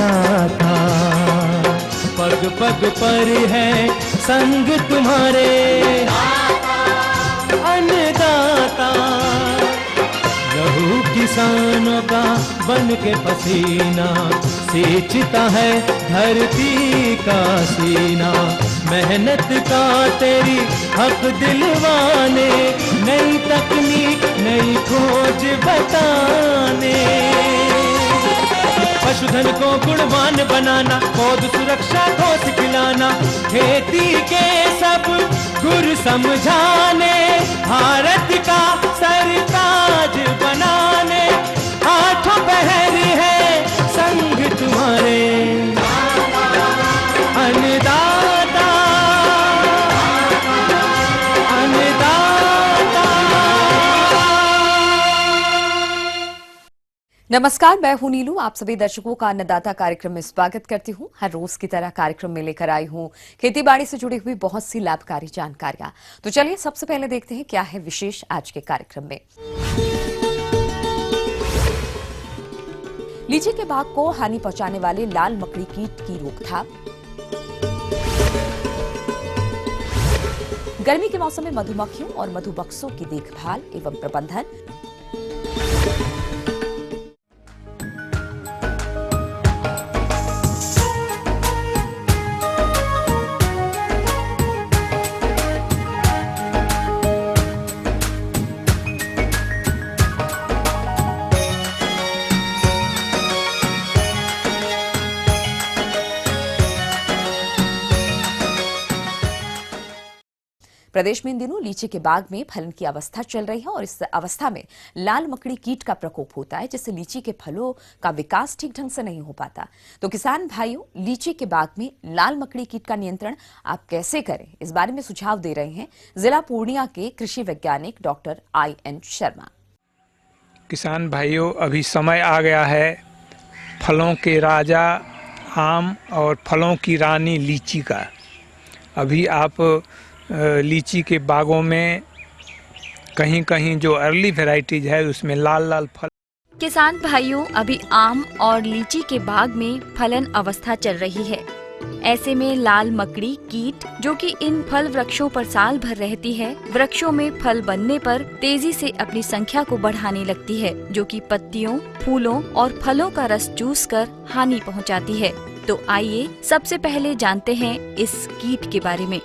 अन्नदाता, पग पग पर है संग तुम्हारे अन्नदाता। लहू किसानों का बन के पसीना सींचता है धरती का सीना। मेहनत का तेरी हक दिलवाने, नई तकनीक नई खोज बताने। पशुधन को गुणवान बनाना, पौध सुरक्षा को सिखलाना, खेती के सब गुर समझाने, भारत का सरताज बनाने। आठों पहर है संग तुम्हारे अन्नदाता, अन्नदाता। नमस्कार, मैं हूं नीलू। आप सभी दर्शकों का अन्नदाता कार्यक्रम में स्वागत करती हूं। हर रोज की तरह कार्यक्रम में लेकर आई हूं खेती बाड़ी से जुड़ी हुई बहुत सी लाभकारी जानकारियां। तो चलिए सबसे पहले देखते हैं क्या है विशेष आज के कार्यक्रम में। लीची के बाग को हानि पहुंचाने वाले लाल मकड़ी कीट की रोकथाम। गर्मी के मौसम में मधुमक्खियों और मधुबक्सों की देखभाल एवं प्रबंधन। प्रदेश में इन दिनों लीची के बाग में फलन की अवस्था चल रही है और इस अवस्था में लाल मकड़ी कीट का प्रकोप होता है, जिससे लीची के फलों का विकास ठीक ढंग से नहीं हो पाता। तो किसान भाइयों, लीची के बाग में लाल मकड़ी कीट का नियंत्रण आप कैसे करें, इस बारे में सुझाव दे रहे हैं जिला पूर्णिया के कृषि वैज्ञानिक डॉक्टर IN शर्मा। किसान भाइयों, अभी समय आ गया है फलों के राजा आम और फलों की रानी लीची का। अभी आप लीची के बागों में कहीं कहीं जो अर्ली वैरायटीज है उसमें लाल लाल फल। किसान भाइयों, अभी आम और लीची के बाग में फलन अवस्था चल रही है। ऐसे में लाल मकड़ी कीट, जो कि इन फल वृक्षों पर साल भर रहती है, वृक्षों में फल बनने पर तेजी से अपनी संख्या को बढ़ाने लगती है, जो कि पत्तियों, फूलों और फलों का रस चूस कर हानि पहुंचाती है। तो आइए सबसे पहले जानते हैं इस कीट के बारे में।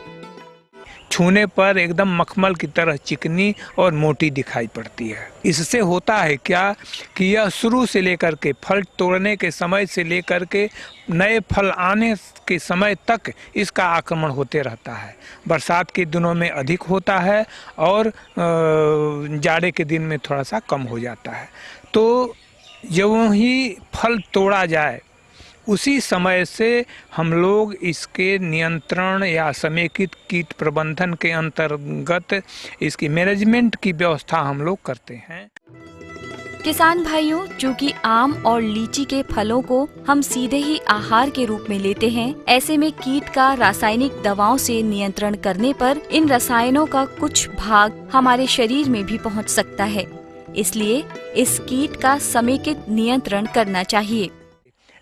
छूने पर एकदम मखमल की तरह चिकनी और मोटी दिखाई पड़ती है। इससे होता है क्या कि यह शुरू से लेकर के फल तोड़ने के समय से लेकर के नए फल आने के समय तक इसका आक्रमण होते रहता है। बरसात के दिनों में अधिक होता है और जाड़े के दिन में थोड़ा सा कम हो जाता है। तो जब ही फल तोड़ा जाए उसी समय से हम लोग इसके नियंत्रण या समेकित कीट प्रबंधन के अंतर्गत इसकी मैनेजमेंट की व्यवस्था हम लोग करते हैं। किसान भाइयों, चूंकि आम और लीची के फलों को हम सीधे ही आहार के रूप में लेते हैं, ऐसे में कीट का रासायनिक दवाओं से नियंत्रण करने पर इन रसायनों का कुछ भाग हमारे शरीर में भी पहुंच सकता है। इसलिए इस कीट का समेकित नियंत्रण करना चाहिए।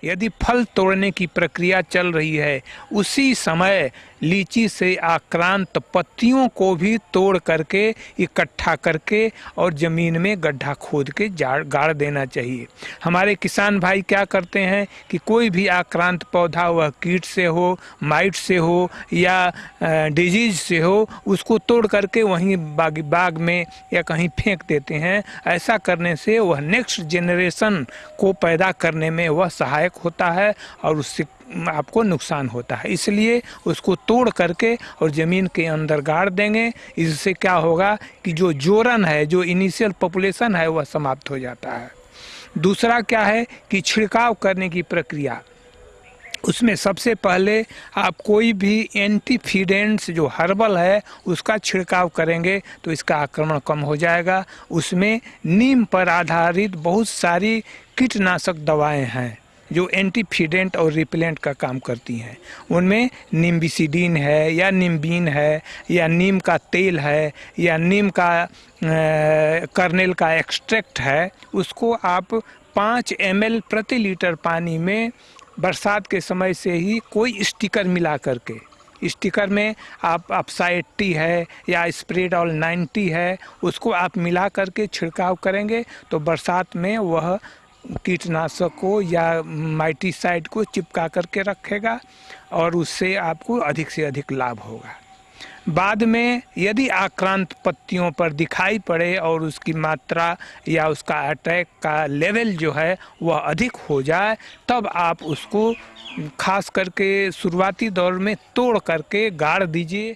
यदि फल तोड़ने की प्रक्रिया चल रही है उसी समय लीची से आक्रांत पत्तियों को भी तोड़ करके इकट्ठा करके और ज़मीन में गड्ढा खोद के गाड़ देना चाहिए। हमारे किसान भाई क्या करते हैं कि कोई भी आक्रांत पौधा, वह कीट से हो, माइट से हो या डिजीज से हो, उसको तोड़ करके वहीं बाग में या कहीं फेंक देते हैं। ऐसा करने से वह नेक्स्ट जनरेशन को पैदा करने में वह सहायक होता है और उससे आपको नुकसान होता है। इसलिए उसको तोड़ करके और ज़मीन के अंदर गाड़ देंगे। इससे क्या होगा कि जो जोरन है, जो इनिशियल पॉपुलेशन है, वह समाप्त हो जाता है। दूसरा क्या है कि छिड़काव करने की प्रक्रिया, उसमें सबसे पहले आप कोई भी एंटीफिडेंट्स जो हर्बल है उसका छिड़काव करेंगे तो इसका आक्रमण कम हो जाएगा। उसमें नीम पर आधारित बहुत सारी कीटनाशक दवाएं हैं जो एंटीफिडेंट और रिपेलेंट का काम करती हैं। उनमें निम्बिसिडीन है या निम्बीन है या नीम का तेल है या नीम का कर्नेल का एक्सट्रैक्ट है। उसको आप 5 ml प्रति लीटर पानी में बरसात के समय से ही कोई स्टिकर मिला करके, स्टिकर में आप अपसाइड टी है या स्प्रेडॉल 90 है, उसको आप मिला करके छिड़काव करेंगे तो बरसात में वह कीटनाशक को या माइटीसाइड को चिपका करके रखेगा और उससे आपको अधिक से अधिक लाभ होगा। बाद में यदि आक्रांत पत्तियों पर दिखाई पड़े और उसकी मात्रा या उसका अटैक का लेवल जो है वह अधिक हो जाए, तब आप उसको खास करके शुरुआती दौर में तोड़ करके गाड़ दीजिए।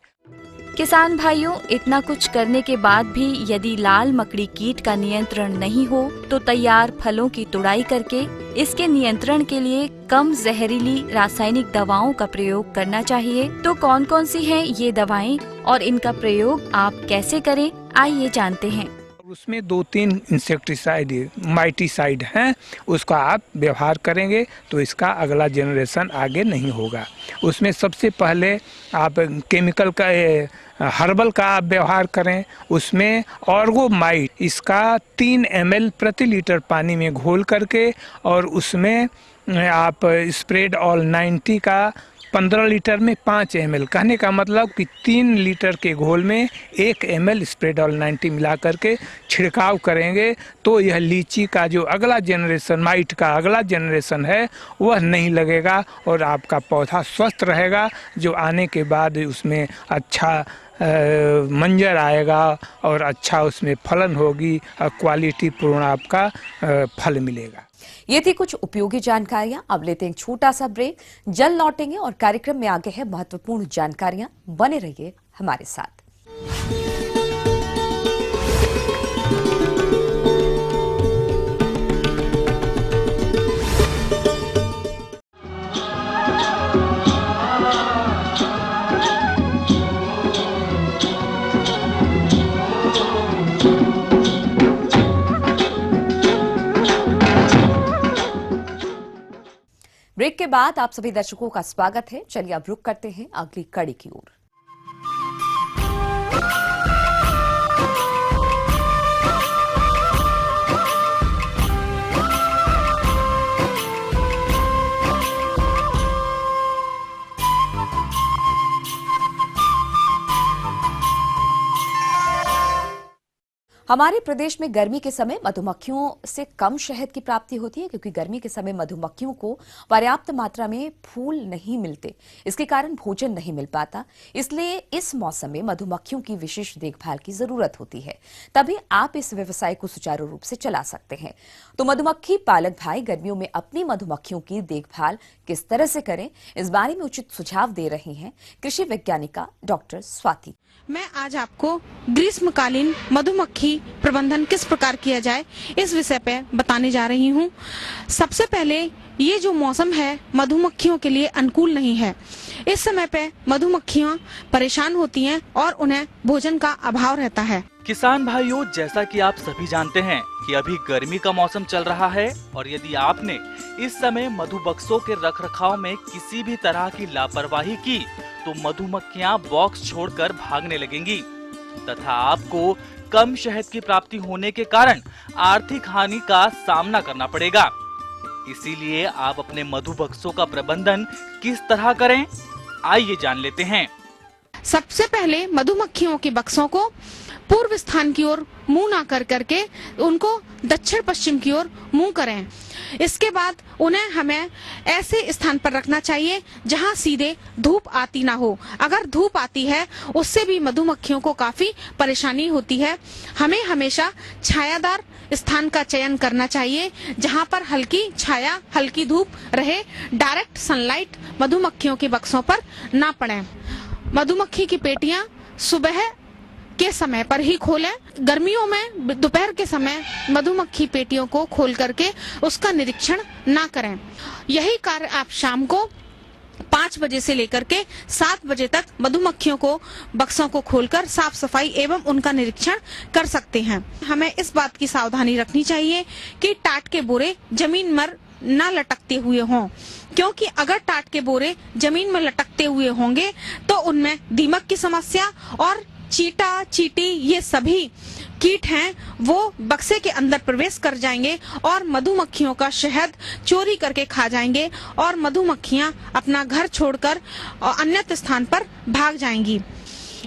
किसान भाइयों, इतना कुछ करने के बाद भी यदि लाल मकड़ी कीट का नियंत्रण नहीं हो तो तैयार फलों की तुड़ाई करके इसके नियंत्रण के लिए कम जहरीली रासायनिक दवाओं का प्रयोग करना चाहिए। तो कौन कौन सी हैं ये दवाएं और इनका प्रयोग आप कैसे करें, आइए जानते हैं। उसमें 2-3 इंसेक्टिसाइड माइटीसाइड हैं, उसका आप व्यवहार करेंगे तो इसका अगला जनरेशन आगे नहीं होगा। उसमें सबसे पहले आप केमिकल का हर्बल का आप व्यवहार करें। उसमें ऑर्गोमाइट इसका 3 ml प्रति लीटर पानी में घोल करके और उसमें आप स्प्रेडॉल 90 का 15 लीटर में 5 ml, कहने का मतलब कि 3 लीटर के घोल में 1 ml स्प्रेडॉल 90 मिला करके छिड़काव करेंगे तो यह लीची का जो अगला जनरेशन, माइट का अगला जनरेशन है, वह नहीं लगेगा और आपका पौधा स्वस्थ रहेगा, जो आने के बाद उसमें अच्छा मंजर आएगा और अच्छा उसमें फलन होगी और क्वालिटी पूर्ण आपका फल मिलेगा। ये थी कुछ उपयोगी जानकारियां। अब लेते हैं एक छोटा सा ब्रेक, जल्द लौटेंगे और कार्यक्रम में आगे है महत्वपूर्ण जानकारियां। बने रहिए हमारे साथ। ब्रेक के बाद आप सभी दर्शकों का स्वागत है। चलिए अब रुक करते हैं अगली कड़ी की ओर। हमारे प्रदेश में गर्मी के समय मधुमक्खियों से कम शहद की प्राप्ति होती है, क्योंकि गर्मी के समय मधुमक्खियों को पर्याप्त मात्रा में फूल नहीं मिलते, इसके कारण भोजन नहीं मिल पाता। इसलिए इस मौसम में मधुमक्खियों की विशेष देखभाल की जरूरत होती है, तभी आप इस व्यवसाय को सुचारू रूप से चला सकते हैं। तो मधुमक्खी पालक भाई गर्मियों में अपनी मधुमक्खियों की देखभाल किस तरह से करें, इस बारे में उचित सुझाव दे रही हैं कृषि वैज्ञानिका डॉक्टर स्वाति। मैं आज आपको ग्रीष्मकालीन मधुमक्खी प्रबंधन किस प्रकार किया जाए इस विषय पे बताने जा रही हूँ। सबसे पहले ये जो मौसम है मधुमक्खियों के लिए अनुकूल नहीं है। इस समय पे मधुमक्खियाँ परेशान होती हैं और उन्हें भोजन का अभाव रहता है। किसान भाइयों, जैसा कि आप सभी जानते हैं कि अभी गर्मी का मौसम चल रहा है और यदि आपने इस समय मधुबक्सों के रखरखाव में किसी भी तरह की लापरवाही की तो मधुमक्खियां बॉक्स छोड़कर भागने लगेंगी तथा आपको कम शहद की प्राप्ति होने के कारण आर्थिक हानि का सामना करना पड़ेगा। इसीलिए आप अपने मधुबक्सों का प्रबंधन किस तरह करें, आइए जान लेते हैं। सबसे पहले मधुमक्खियों के बक्सों को पूर्व स्थान की ओर मुंह ना कर करके उनको दक्षिण पश्चिम की ओर मुंह करें। इसके बाद उन्हें हमें ऐसे स्थान पर रखना चाहिए जहां सीधे धूप आती ना हो। अगर धूप आती है उससे भी मधुमक्खियों को काफी परेशानी होती है। हमें हमेशा छायादार स्थान का चयन करना चाहिए जहां पर हल्की छाया, हल्की धूप रहे। डायरेक्ट सनलाइट मधुमक्खियों के बक्सों पर ना पड़े। मधुमक्खी की पेटियां सुबह के समय पर ही खोलें। गर्मियों में दोपहर के समय मधुमक्खी पेटियों को खोल करके उसका निरीक्षण ना करें। यही कार्य आप शाम को 5 बजे से लेकर के 7 बजे तक मधुमक्खियों को बक्सों को खोलकर साफ सफाई एवं उनका निरीक्षण कर सकते हैं। हमें इस बात की सावधानी रखनी चाहिए कि टाट के बोरे जमीन पर न लटकते हुए हों, क्योंकि अगर टाट के बोरे जमीन में लटकते हुए होंगे तो उनमें दीमक की समस्या और चीटा, चींटी ये सभी कीट हैं वो बक्से के अंदर प्रवेश कर जाएंगे और मधुमक्खियों का शहद चोरी करके खा जाएंगे और मधुमक्खियां अपना घर छोड़कर अन्य स्थान पर भाग जाएंगी।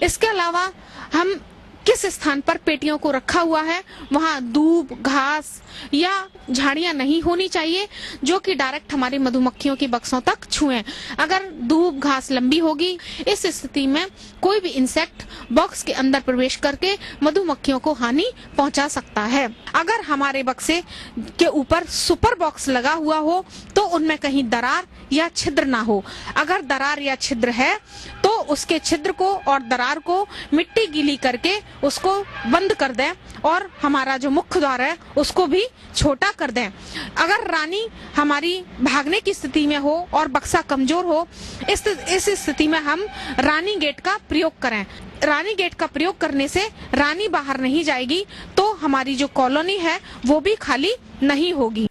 इसके अलावा हम किस स्थान पर पेटियों को रखा हुआ है वहां दूब, घास या झाड़ियां नहीं होनी चाहिए जो कि डायरेक्ट हमारी मधुमक्खियों की बक्सों तक छुएं। अगर दूब, घास लंबी होगी, इस स्थिति में कोई भी इंसेक्ट बॉक्स के अंदर प्रवेश करके मधुमक्खियों को हानि पहुंचा सकता है। अगर हमारे बक्से के ऊपर सुपर बॉक्स लगा हुआ हो तो उनमें कहीं दरार या छिद्र ना हो। अगर दरार या छिद्र है तो उसके छिद्र को और दरार को मिट्टी गीली करके उसको बंद कर दें और हमारा जो मुख्य द्वार है उसको भी छोटा कर दें। अगर रानी हमारी भागने की स्थिति में हो और बक्सा कमजोर हो, इस स्थिति में हम रानी गेट का प्रयोग करें। रानी गेट का प्रयोग करने से रानी बाहर नहीं जाएगी तो हमारी जो कॉलोनी है वो भी खाली नहीं होगी।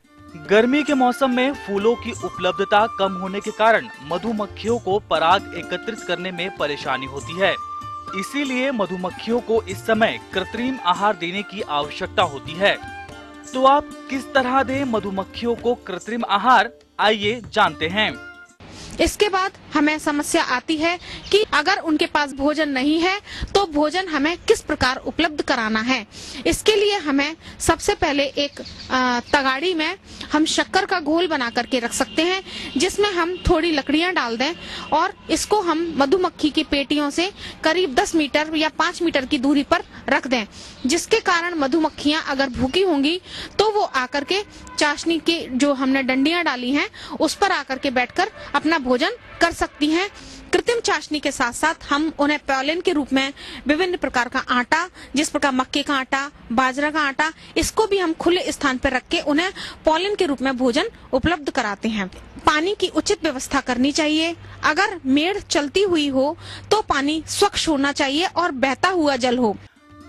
गर्मी के मौसम में फूलों की उपलब्धता कम होने के कारण मधुमक्खियों को पराग एकत्रित करने में परेशानी होती है। इसीलिए मधुमक्खियों को इस समय कृत्रिम आहार देने की आवश्यकता होती है। तो आप किस तरह दें मधुमक्खियों को कृत्रिम आहार, आइए जानते हैं। इसके बाद हमें समस्या आती है कि अगर उनके पास भोजन नहीं है तो भोजन हमें किस प्रकार उपलब्ध कराना है। इसके लिए हमें सबसे पहले एक तगाड़ी में हम शक्कर का घोल बना करके रख सकते हैं जिसमें हम थोड़ी लकड़ियां डाल दें और इसको हम मधुमक्खी की पेटियों से करीब 10 मीटर या 5 मीटर की दूरी पर रख दें, जिसके कारण मधुमक्खियां अगर भूखी होंगी तो वो आकर के चाशनी की जो हमने डंडियां डाली हैं उस पर आकर के बैठकर अपना भोजन कर सकती हैं। कृत्रिम चाशनी के साथ साथ हम उन्हें पॉलिन के रूप में विभिन्न प्रकार का आटा, जिस प्रकार मक्के का आटा, बाजरा का आटा, इसको भी हम खुले स्थान पर रख के उन्हें पॉलिन के रूप में भोजन उपलब्ध कराते हैं। पानी की उचित व्यवस्था करनी चाहिए। अगर मेड़ चलती हुई हो तो पानी स्वच्छ होना चाहिए और बहता हुआ जल हो।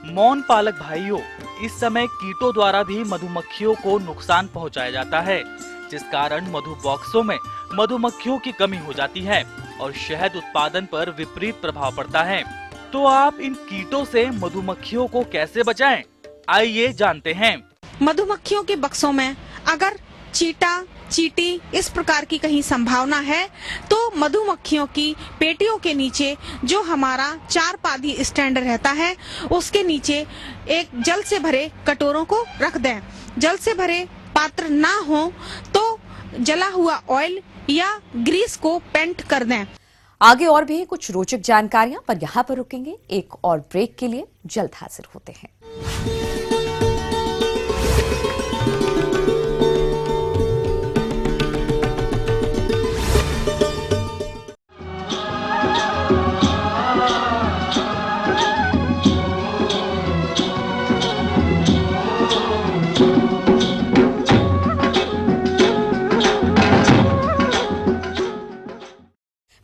मौन पालक भाइयों, इस समय कीटों द्वारा भी मधुमक्खियों को नुकसान पहुंचाया जाता है, जिस कारण मधु बॉक्सों में मधुमक्खियों की कमी हो जाती है और शहद उत्पादन पर विपरीत प्रभाव पड़ता है। तो आप इन कीटों से मधुमक्खियों को कैसे बचाएं? आइए जानते हैं। मधुमक्खियों के बक्सों में अगर चीटा, चींटी इस प्रकार की कहीं संभावना है तो मधुमक्खियों की पेटियों के नीचे जो हमारा 4 पादी स्टैंड रहता है उसके नीचे एक जल से भरे कटोरों को रख दें। जल से भरे पात्र ना हो तो जला हुआ ऑयल या ग्रीस को पेंट कर दें। आगे और भी कुछ रोचक जानकारियां, पर यहाँ पर रुकेंगे एक और ब्रेक के लिए। जल्द हाजिर होते हैं।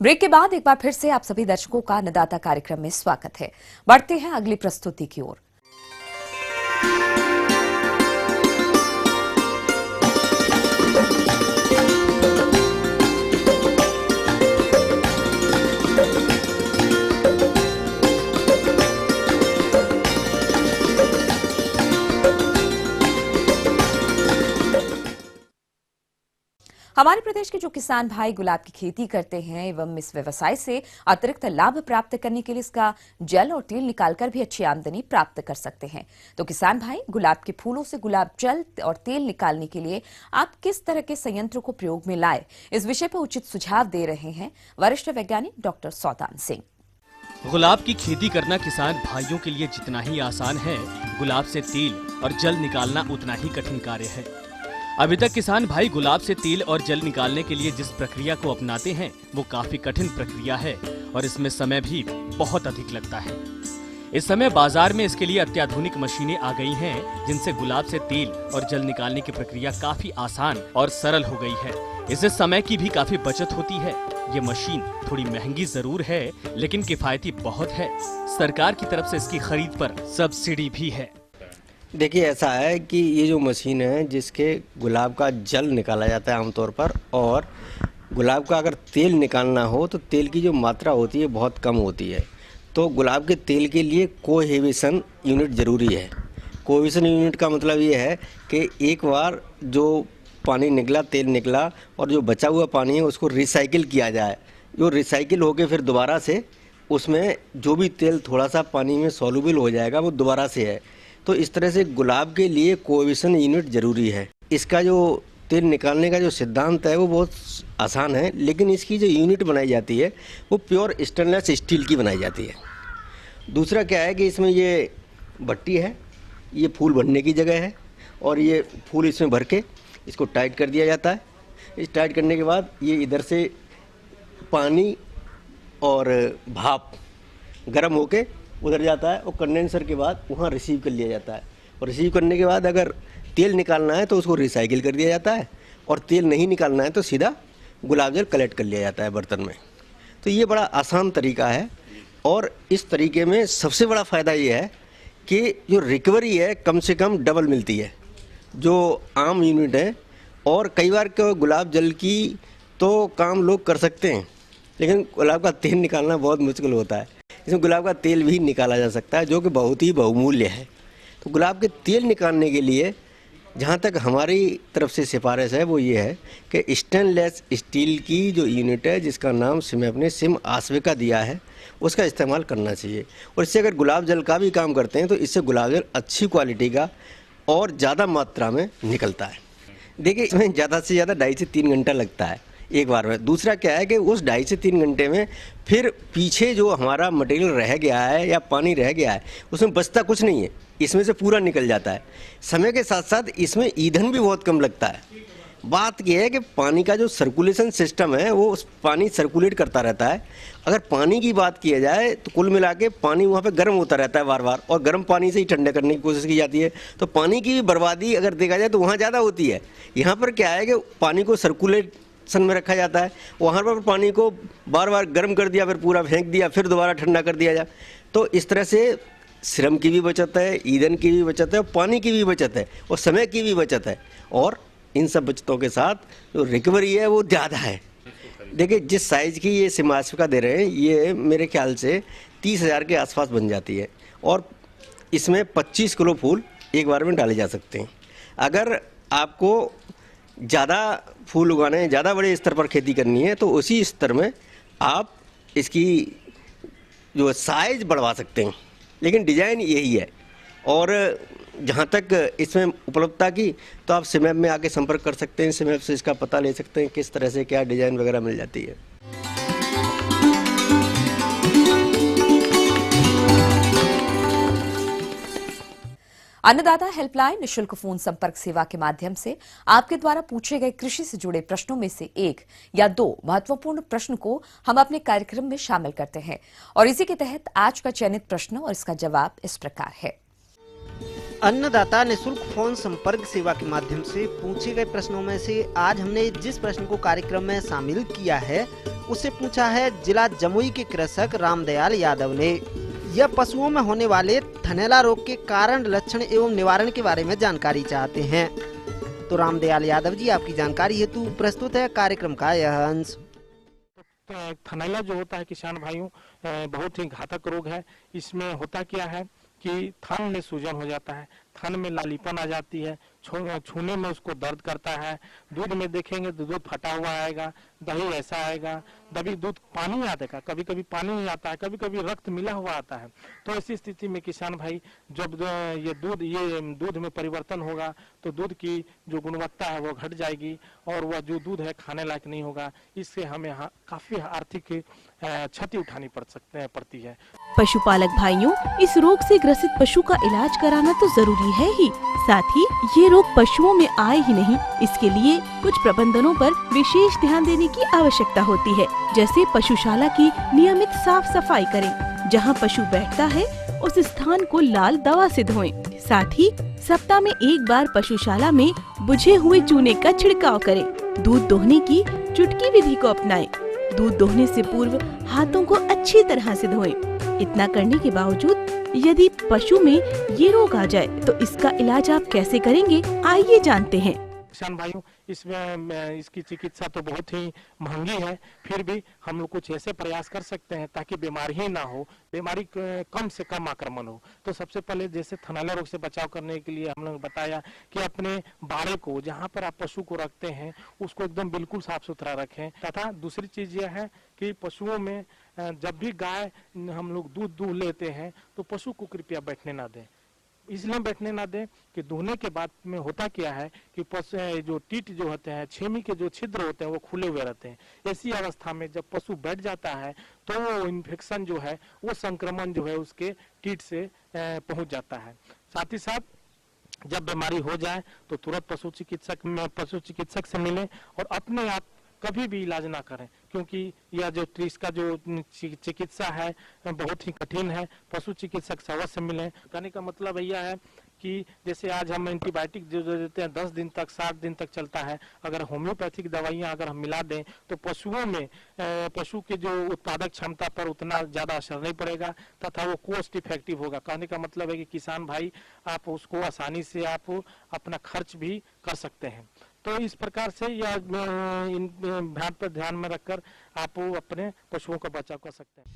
ब्रेक के बाद एक बार फिर से आप सभी दर्शकों का अन्नदाता कार्यक्रम में स्वागत है। बढ़ते हैं अगली प्रस्तुति की ओर। हमारे प्रदेश के जो किसान भाई गुलाब की खेती करते हैं एवं इस व्यवसाय से अतिरिक्त लाभ प्राप्त करने के लिए इसका जल और तेल निकालकर भी अच्छी आमदनी प्राप्त कर सकते हैं। तो किसान भाई गुलाब के फूलों से गुलाब जल और तेल निकालने के लिए आप किस तरह के संयंत्र को प्रयोग में लाए, इस विषय पर उचित सुझाव दे रहे हैं वरिष्ठ वैज्ञानिक डॉक्टर सौदान सिंह। गुलाब की खेती करना किसान भाइयों के लिए जितना ही आसान है, गुलाब से तेल और जल निकालना उतना ही कठिन कार्य है। अभी तक किसान भाई गुलाब से तेल और जल निकालने के लिए जिस प्रक्रिया को अपनाते हैं वो काफी कठिन प्रक्रिया है और इसमें समय भी बहुत अधिक लगता है। इस समय बाजार में इसके लिए अत्याधुनिक मशीनें आ गई हैं, जिनसे गुलाब से तेल और जल निकालने की प्रक्रिया काफी आसान और सरल हो गई है। इससे समय की भी काफी बचत होती है। ये मशीन थोड़ी महंगी जरूर है लेकिन किफायती बहुत है। सरकार की तरफ से इसकी खरीद पर सब्सिडी भी है। देखिए ऐसा है कि ये जो मशीन है जिसके गुलाब का जल निकाला जाता है आमतौर पर, और गुलाब का अगर तेल निकालना हो तो तेल की जो मात्रा होती है बहुत कम होती है। तो गुलाब के तेल के लिए कोहेबिशन यूनिट ज़रूरी है। कोहेबिशन यूनिट का मतलब ये है कि एक बार जो पानी निकला, तेल निकला, और जो बचा हुआ पानी है उसको रिसाइकिल किया जाए। जो रिसाइकिल होके फिर दोबारा से उसमें जो भी तेल थोड़ा सा पानी में सॉल्युबल हो जाएगा वो दोबारा से है। तो इस तरह से गुलाब के लिए कोहेबिशन यूनिट ज़रूरी है। इसका जो तेल निकालने का जो सिद्धांत है वो बहुत आसान है, लेकिन इसकी जो यूनिट बनाई जाती है वो प्योर स्टेनलेस स्टील की बनाई जाती है। दूसरा क्या है कि इसमें ये भट्टी है, ये फूल भरने की जगह है, और ये फूल इसमें भर के इसको टाइट कर दिया जाता है। इस टाइट करने के बाद ये इधर से पानी और भाप गर्म होके उधर जाता है, और कंडेंसर के बाद वहाँ रिसीव कर लिया जाता है। और रिसीव करने के बाद अगर तेल निकालना है तो उसको रिसाइकिल कर दिया जाता है, और तेल नहीं निकालना है तो सीधा गुलाब जल कलेक्ट कर लिया जाता है बर्तन में। तो ये बड़ा आसान तरीका है, और इस तरीके में सबसे बड़ा फ़ायदा ये है कि जो रिकवरी है कम से कम डबल मिलती है जो आम यूनिट है। और कई बार गुलाब जल की तो काम लोग कर सकते हैं, लेकिन गुलाब का तेल निकालना बहुत मुश्किल होता है। इसमें गुलाब का तेल भी निकाला जा सकता है जो कि बहुत ही बहुमूल्य है। तो गुलाब के तेल निकालने के लिए जहाँ तक हमारी तरफ से सिफारिश है वो ये है कि स्टेनलेस स्टील की जो यूनिट है जिसका नाम सिमेप ने सिम आस्विका दिया है उसका इस्तेमाल करना चाहिए। और इससे अगर गुलाब जल का भी काम करते हैं तो इससे गुलाब जल अच्छी क्वालिटी का और ज़्यादा मात्रा में निकलता है। देखिए, इसमें ज़्यादा से ज़्यादा 2.5 से 3 घंटा लगता है एक बार में। दूसरा क्या है कि उस 2.5 से 3 घंटे में फिर पीछे जो हमारा मटेरियल रह गया है या पानी रह गया है उसमें बचता कुछ नहीं है, इसमें से पूरा निकल जाता है। समय के साथ साथ इसमें ईंधन भी बहुत कम लगता है। बात यह है कि पानी का जो सर्कुलेशन सिस्टम है वो उस पानी सर्कुलेट करता रहता है। अगर पानी की बात किया जाए तो कुल मिला के पानी वहाँ पे गर्म होता रहता है बार बार, और गर्म पानी से ही ठंडा करने की कोशिश की जाती है। तो पानी की भी बर्बादी अगर देखा जाए तो वहाँ ज़्यादा होती है। यहाँ पर क्या है कि पानी को सर्कुलेशन में रखा जाता है, वहाँ पर पानी को बार बार गर्म कर दिया, फिर पूरा फेंक दिया, फिर दोबारा ठंडा कर दिया जाए। तो इस तरह से श्रम की भी बचत है, ईंधन की भी बचत है, पानी की भी बचत है, और समय की भी बचत है। और इन सब बचतों के साथ जो रिकवरी है वो ज़्यादा है। देखिए, जिस साइज़ की ये सिम आस्विका दे रहे हैं ये मेरे ख्याल से 30,000 के आसपास बन जाती है, और इसमें 25 किलो फूल एक बार में डाले जा सकते हैं। अगर आपको ज़्यादा फूल उगाने हैं, ज़्यादा बड़े स्तर पर खेती करनी है तो उसी स्तर में आप इसकी जो साइज़ बढ़वा सकते हैं, लेकिन डिज़ाइन यही है। और जहाँ तक इसमें उपलब्धता की तो आप सिमेप में आके संपर्क कर सकते हैं, सिमेप से इसका पता ले सकते हैं किस तरह से क्या डिज़ाइन वगैरह मिल जाती है। अन्नदाता हेल्पलाइन निशुल्क फोन संपर्क सेवा के माध्यम से आपके द्वारा पूछे गए कृषि से जुड़े प्रश्नों में से 1 या 2 महत्वपूर्ण प्रश्न को हम अपने कार्यक्रम में शामिल करते हैं, और इसी के तहत आज का चयनित प्रश्न और इसका जवाब इस प्रकार है। अन्नदाता निशुल्क फोन संपर्क सेवा के माध्यम से पूछे गए प्रश्नों में से आज हमने जिस प्रश्न को कार्यक्रम में शामिल किया है उसे पूछा है जिला जमुई के कृषक रामदयाल यादव ने। यह पशुओं में होने वाले थनैला रोग के कारण, लक्षण एवं निवारण के बारे में जानकारी चाहते हैं। तो रामदयाल यादव जी, आपकी जानकारी हेतु प्रस्तुत है कार्यक्रम का यह अंश। थनैला जो होता है किसान भाइयों बहुत ही घातक रोग है। इसमें होता क्या है कि थन में सूजन हो जाता है, थन में लालीपन आ जाती है, छूने में उसको दर्द करता है। दूध में देखेंगे तो दूध फटा हुआ आएगा, दही ऐसा आएगा, कभी दूध पानी आएगा, कभी कभी पानी नहीं आता है, कभी कभी रक्त मिला हुआ आता है। तो ऐसी स्थिति में किसान भाई जब ये दूध में परिवर्तन होगा तो दूध की जो गुणवत्ता है वो घट जाएगी, और वह जो दूध है खाने लायक नहीं होगा। इससे हमें काफी आर्थिक क्षति उठानी पड़ती है। पशुपालक भाइयों, इस रोग से ग्रसित पशु का इलाज कराना तो जरूरी है ही, साथ ही ये रोग पशुओं में आए ही नहीं, इसके लिए कुछ प्रबंधनों पर विशेष ध्यान देने की आवश्यकता होती है। जैसे पशुशाला की नियमित साफ सफाई करें, जहां पशु बैठता है उस स्थान को लाल दवा से धोएं। साथ ही सप्ताह में एक बार पशुशाला में बुझे हुए चूने का छिड़काव करें। दूध दोहने की चुटकी विधि को अपनाएं। दूध दोहने से पूर्व हाथों को अच्छी तरह से धोएं। इतना करने के बावजूद यदि पशु में ये रोग आ जाए तो इसका इलाज आप कैसे करेंगे, आइए जानते हैं। किसान भाइयों, इसमें इसकी चिकित्सा तो बहुत ही महंगी है, फिर भी हम लोग कुछ ऐसे प्रयास कर सकते हैं ताकि बीमारी ही ना हो, बीमारी कम से कम आक्रमण हो। तो सबसे पहले जैसे थनैला रोग से बचाव करने के लिए हम लोग बताया कि अपने बाड़े को, जहाँ पर आप पशु को रखते हैं, उसको एकदम बिल्कुल साफ सुथरा रखें। तथा दूसरी चीज यह है कि पशुओं में जब भी गाय हम लोग दूध लेते हैं तो पशु को कृपया बैठने ना दें। इसलिए बैठने ना दें कि दुहने के बाद में होता क्या है कि पशु जो टीट जो होते हैं, छेमी के जो छिद्र होते हैं वो खुले हुए रहते हैं। ऐसी अवस्था में जब पशु बैठ जाता है तो वो इन्फेक्शन जो है, वो संक्रमण जो है उसके टीट से पहुंच जाता है। साथ ही साथ जब बीमारी हो जाए तो तुरंत पशु चिकित्सक से मिलें और अपने आप कभी भी इलाज ना करें, क्योंकि यह जो इसका जो चिकित्सा है बहुत ही कठिन है। पशु चिकित्सक से अवश्य मिलें। कहने का मतलब यह है कि जैसे आज हम एंटीबायोटिक जो देते हैं 10 दिन तक 60 दिन तक चलता है, अगर होम्योपैथिक दवाइयां अगर हम मिला दें तो पशुओं में पशु के जो उत्पादक क्षमता पर उतना ज़्यादा असर नहीं पड़ेगा तथा वो कॉस्ट इफेक्टिव होगा। कहने का मतलब है कि किसान भाई आप उसको आसानी से आप अपना खर्च भी कर सकते हैं। तो इस प्रकार से यह इन बात पर ध्यान में रखकर आप अपने पशुओं का बचाव कर सकते हैं।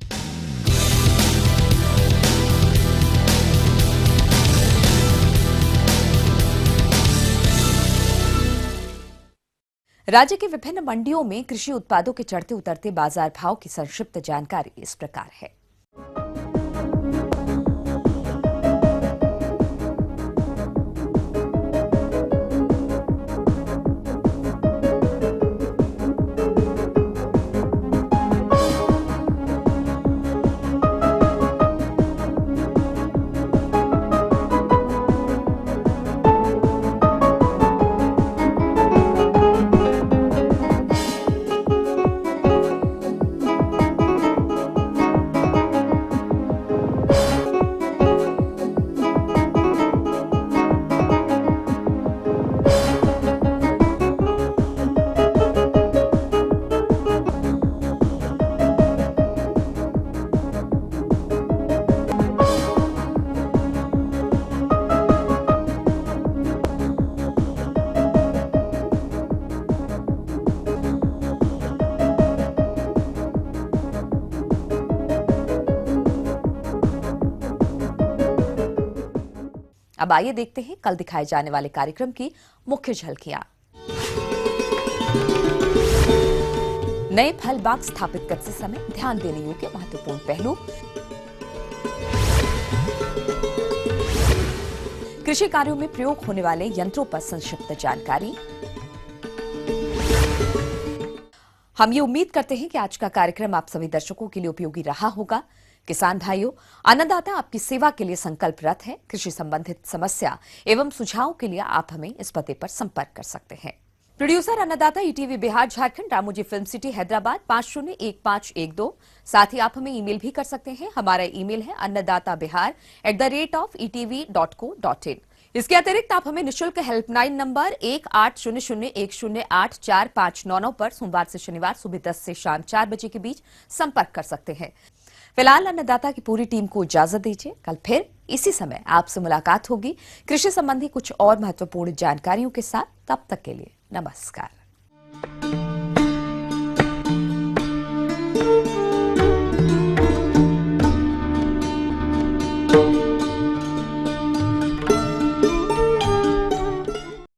राज्य के विभिन्न मंडियों में कृषि उत्पादों के चढ़ते उतरते बाजार भाव की संक्षिप्त जानकारी इस प्रकार है। अब आइए देखते हैं कल दिखाए जाने वाले कार्यक्रम की मुख्य झलकियां। नए फल बाग स्थापित करते समय ध्यान देने योग्य महत्वपूर्ण पहलू, कृषि कार्यों में प्रयोग होने वाले यंत्रों पर संक्षिप्त जानकारी। हम ये उम्मीद करते हैं कि आज का कार्यक्रम आप सभी दर्शकों के लिए उपयोगी रहा होगा। किसान भाइयों, अन्नदाता आपकी सेवा के लिए संकल्परत है। कृषि संबंधित समस्या एवं सुझाव के लिए आप हमें इस पते पर संपर्क कर सकते हैं। प्रोड्यूसर अन्नदाता ETV Bihar Jharkhand, Ramoji film city Hyderabad 501512। साथ ही आप हमें ईमेल भी कर सकते हैं। हमारा ईमेल है annadatabihar@etv.co.in। इसके अतिरिक्त आप हमें निःशुल्क हेल्पलाइन नंबर 180010084599 पर सोमवार से शनिवार सुबह 10 से शाम 4 बजे के बीच संपर्क कर सकते हैं। फिलहाल अन्नदाता की पूरी टीम को इजाजत दीजिए। कल फिर इसी समय आपसे मुलाकात होगी कृषि संबंधी कुछ और महत्वपूर्ण जानकारियों के साथ। तब तक के लिए नमस्कार।